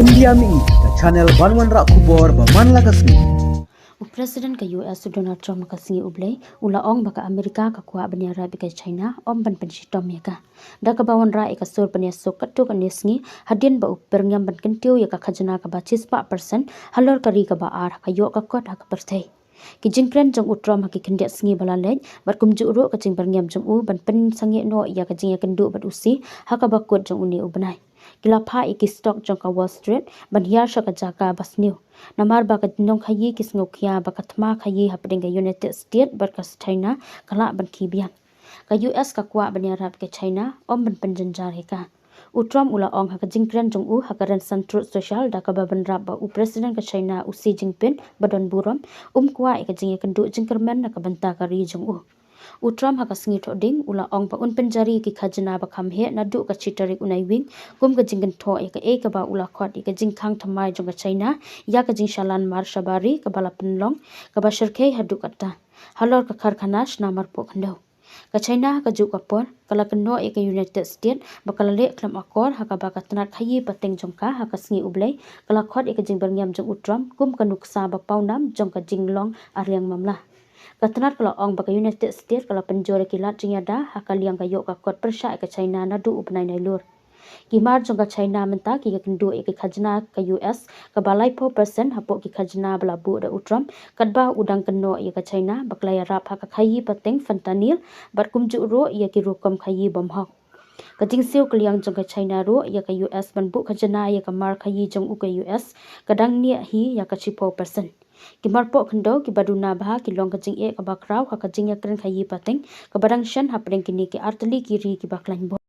India mi ke channel Banwan Rak Kubor Baman Lagasmi. Presiden ke US Donald Trump ka singi ublay ula ong baka Amerika ka kuha banyara bika China om ban pensitom ya ka da ka bawon ra ka sur panya sok katuk anisngi hadin ba uperngam ban kentiu ya ka khajana ka ba 6% halor kari ka ba ar ka yo ka kot ha ka perthai ki jingkren jong utrom ha ki khendia singi balalej bar kumju ro ka jing berngam jong u ban pen sangi no ya ka jing ya kendu bat usi ha ka ba kot jong uni ubnai kilapha iki stock jong ka Wall Street ban hiar sha ka jaka bas new namar ba ka nong khayi kis ngokhya ba ka thma khayi hapding ka United States bar ka China kala ban khibian ka US ka kwa ban yarap ke China om ban panjanjar he ka utrom ula ong ha ka jingkren jong u ha ka ran santru social da ka ba ban rap ba u president ka China u Xi Jinping badon burom kwa ka jing kan du jingkermen na ka banta ka ri jong u utram ha ka singi thoding ula ong pa un penjari ki khajana ba kham he na du ka chitarik unai wing kum ka jingkan tho e ka ba ula khot ka jingkhang thamai jong ka China ya ka jing shalan mar shabari ka bala penlong ka ba shirke hadu kata halor ka kharkhana shna mar po khando ka China ka ju ka por kala kno ka United States ba kala le klam akor ha ka ba ka tnat khayi pateng jong ka ha ka singi ublei kala khot ka jing berngam jong utram kum ka nuksa ba paunam jong ka jinglong aryang mamla katnat kala ong baka United States kala penjore kilat jingada hakaliang kayo ka kot persya ka China na du upnai nai lur kimar jong ka China menta ki kendu ki khajna ka US ka balai 4% hapo ki khajna bla bu da utram kadba udang keno ya ka China baklaya rap ha ka khayi pateng fentanyl bar kumju ro ya ki rukom khayi bom hok ka jingsiu kliang jong ka China ro ya ka US ban bu khajna ya ka mar khayi jong u ka US kadang ni hi ya ka 4% ki marpo khando ki baduna bha ki long ka jing e ka bakraw ka jing ya kren khayi pateng ka barang shan hapring kini ki artli ki ri ki baklain